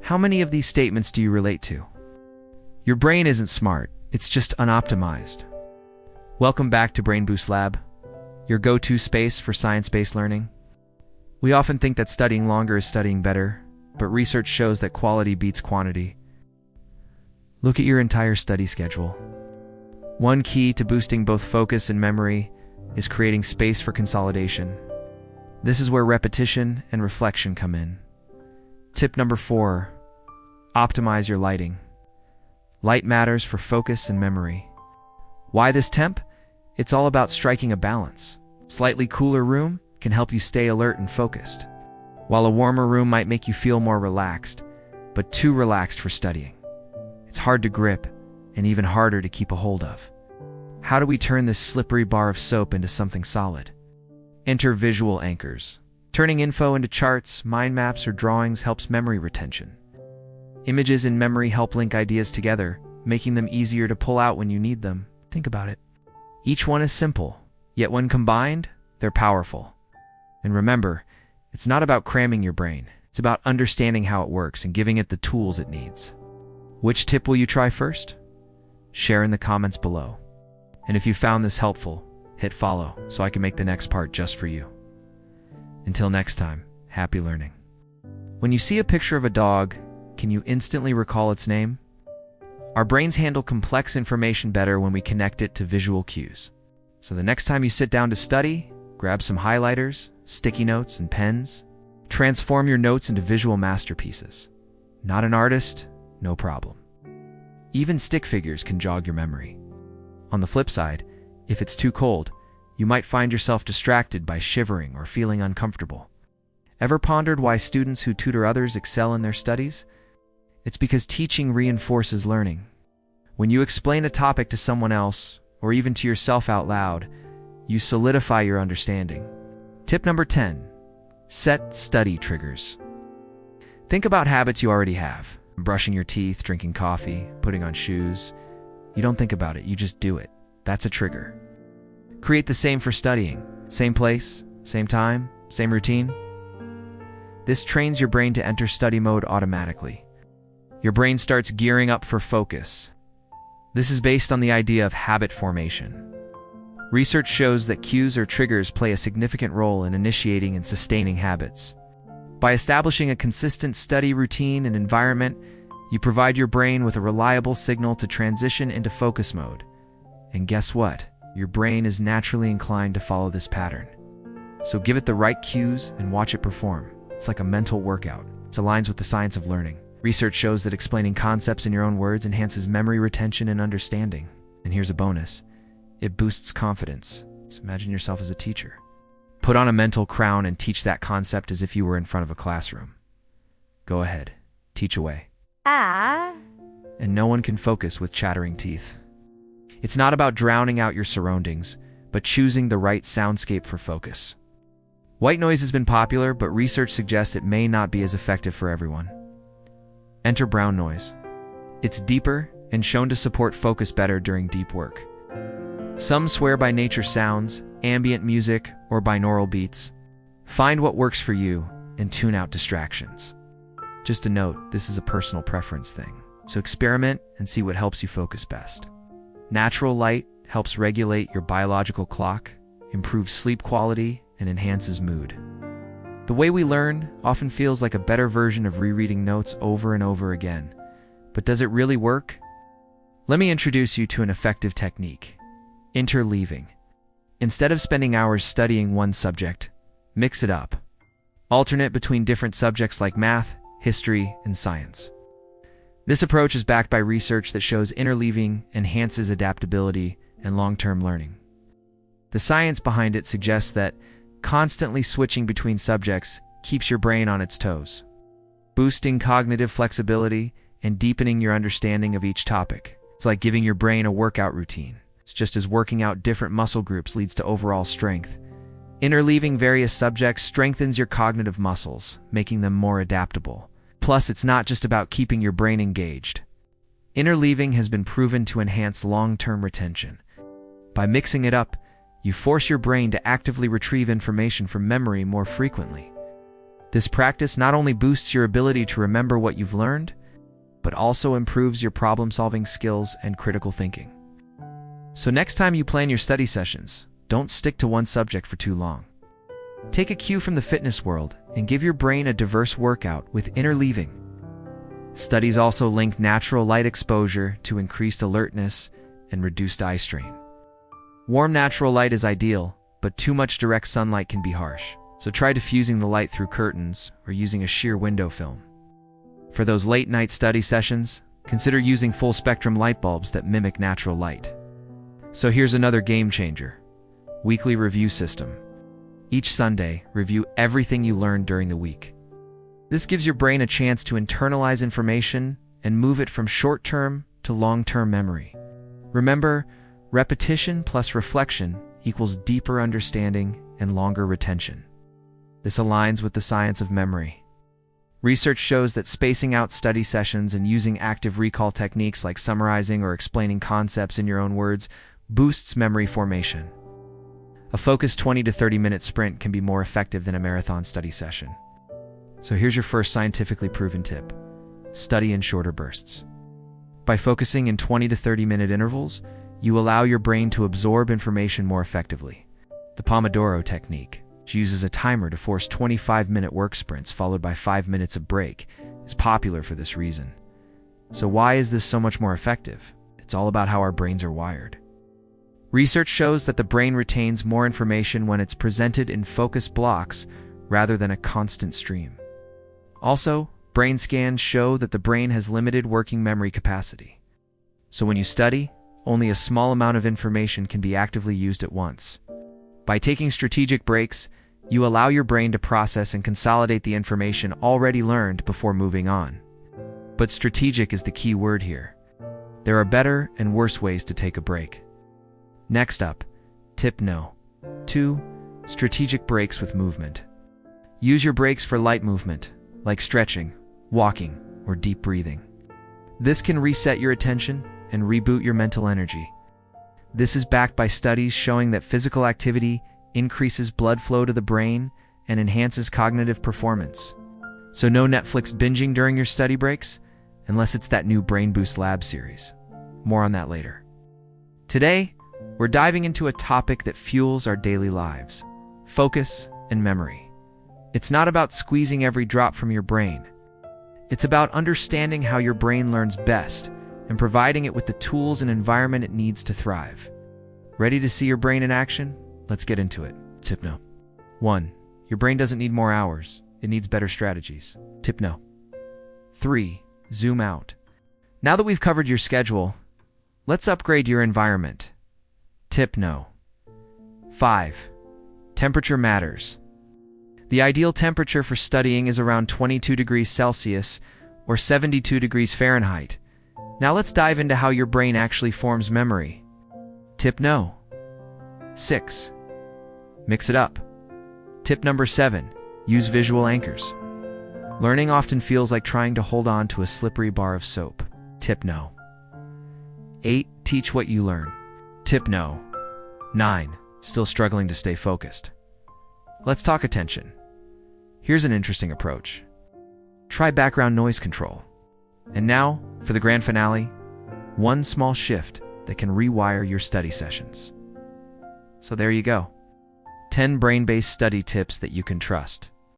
How many of these statements do you relate to? Your brain isn't smart, it's just unoptimized. Welcome back to Brain Boost Lab, your go-to space for science-based learning. We often think that studying longer is studying better, but research shows that quality beats quantity. Look at your entire study schedule. One key to boosting both focus and memory is creating space for consolidation. This is where repetition and reflection come in. Tip number 4, optimize your lighting. Light matters for focus and memory. Why this temp? It's all about striking a balance. Slightly cooler room can help you stay alert and focused, while a warmer room might make you feel more relaxed, but too relaxed for studying. It's hard to grip and even harder to keep a hold of. How do we turn this slippery bar of soap into something solid? Enter visual anchors. Turning info into charts, mind maps, or drawings helps memory retention. Images in memory help link ideas together, making them easier to pull out when you need them. Think about it. Each one is simple, yet when combined, they're powerful. And remember, it's not about cramming your brain. It's about understanding how it works and giving it the tools it needs. Which tip will you try first? Share in the comments below. And if you found this helpful, hit follow so I can make the next part just for you. Until next time, happy learning. When you see a picture of a dog, can you instantly recall its name? Our brains handle complex information better when we connect it to visual cues. So the next time you sit down to study, grab some highlighters, sticky notes, and pens. Transform your notes into visual masterpieces. Not an artist? No problem. Even stick figures can jog your memory. On the flip side, if it's too cold, you might find yourself distracted by shivering or feeling uncomfortable. Ever pondered why students who tutor others excel in their studies? It's because teaching reinforces learning. When you explain a topic to someone else, or even to yourself out loud, you solidify your understanding. Tip number 10, set study triggers. Think about habits you already have. Brushing your teeth, drinking coffee, putting on shoes. You don't think about it, you just do it. That's a trigger. Create the same for studying. Same place, same time, same routine. This trains your brain to enter study mode automatically. Your brain starts gearing up for focus. This is based on the idea of habit formation. Research shows that cues or triggers play a significant role in initiating and sustaining habits. By establishing a consistent study routine and environment, you provide your brain with a reliable signal to transition into focus mode. And guess what? Your brain is naturally inclined to follow this pattern. So give it the right cues and watch it perform. It's like a mental workout. It aligns with the science of learning. Research shows that explaining concepts in your own words enhances memory retention and understanding. And here's a bonus. It boosts confidence. So imagine yourself as a teacher. Put on a mental crown and teach that concept as if you were in front of a classroom. Go ahead. Teach away. And no one can focus with chattering teeth. It's not about drowning out your surroundings, but choosing the right soundscape for focus. White noise has been popular, but research suggests it may not be as effective for everyone. Enter brown noise. It's deeper and shown to support focus better during deep work. Some swear by nature sounds, ambient music, or binaural beats. Find what works for you and tune out distractions. Just a note, this is a personal preference thing, so experiment and see what helps you focus best. Natural light helps regulate your biological clock, improves sleep quality, and enhances mood. The way we learn often feels like a better version of rereading notes over and over again. But does it really work? Let me introduce you to an effective technique: interleaving. Instead of spending hours studying one subject, mix it up. Alternate between different subjects like math, history, and science. This approach is backed by research that shows interleaving enhances adaptability and long-term learning. The science behind it suggests that constantly switching between subjects keeps your brain on its toes, boosting cognitive flexibility and deepening your understanding of each topic. It's like giving your brain a workout routine. It's just as working out different muscle groups leads to overall strength. Interleaving various subjects strengthens your cognitive muscles, making them more adaptable. Plus, it's not just about keeping your brain engaged. Interleaving has been proven to enhance long-term retention. By mixing it up, you force your brain to actively retrieve information from memory more frequently. This practice not only boosts your ability to remember what you've learned, but also improves your problem-solving skills and critical thinking. So next time you plan your study sessions, don't stick to one subject for too long. Take a cue from the fitness world and give your brain a diverse workout with interleaving. Studies also link natural light exposure to increased alertness and reduced eye strain. Warm natural light is ideal, but too much direct sunlight can be harsh. So try diffusing the light through curtains or using a sheer window film. For those late-night study sessions, consider using full-spectrum light bulbs that mimic natural light. So here's another game changer: weekly review system. Each Sunday, review everything you learned during the week. This gives your brain a chance to internalize information and move it from short-term to long-term memory. Remember, repetition plus reflection equals deeper understanding and longer retention. This aligns with the science of memory. Research shows that spacing out study sessions and using active recall techniques like summarizing or explaining concepts in your own words boosts memory formation. A focused 20 to 30-minute sprint can be more effective than a marathon study session. So here's your first scientifically proven tip: study in shorter bursts. By focusing in 20 to 30-minute intervals, you allow your brain to absorb information more effectively. The Pomodoro technique, which uses a timer to force 25-minute work sprints followed by 5 minutes of break, is popular for this reason. So why is this so much more effective? It's all about how our brains are wired. Research shows that the brain retains more information when it's presented in focused blocks rather than a constant stream. Also, brain scans show that the brain has limited working memory capacity. So when you study, only a small amount of information can be actively used at once. By taking strategic breaks, you allow your brain to process and consolidate the information already learned before moving on. But strategic is the key word here. There are better and worse ways to take a break. Next up, tip no. 2. Strategic breaks with movement. Use your breaks for light movement, like stretching, walking, or deep breathing. This can reset your attention and reboot your mental energy. This is backed by studies showing that physical activity increases blood flow to the brain and enhances cognitive performance. So no Netflix binging during your study breaks, unless it's that new Brain Boost Lab series. More on that later. Today, we're diving into a topic that fuels our daily lives: focus and memory. It's not about squeezing every drop from your brain. It's about understanding how your brain learns best and providing it with the tools and environment it needs to thrive. Ready to see your brain in action? Let's get into it. Tip no. 1. Your brain doesn't need more hours. It needs better strategies. Tip no. 3. Zoom out. Now that we've covered your schedule, let's upgrade your environment. Tip no. 5. Temperature matters. The ideal temperature for studying is around 22 degrees Celsius or 72 degrees Fahrenheit. Now let's dive into how your brain actually forms memory. Tip no. 6. Mix it up. Tip number 7. Use visual anchors. Learning often feels like trying to hold on to a slippery bar of soap. Tip no. 8. Teach what you learn. Tip no. 9. Still struggling to stay focused? Let's talk attention. Here's an interesting approach. Try background noise control. And now, for the grand finale, one small shift that can rewire your study sessions. So there you go. 10 brain-based study tips that you can trust.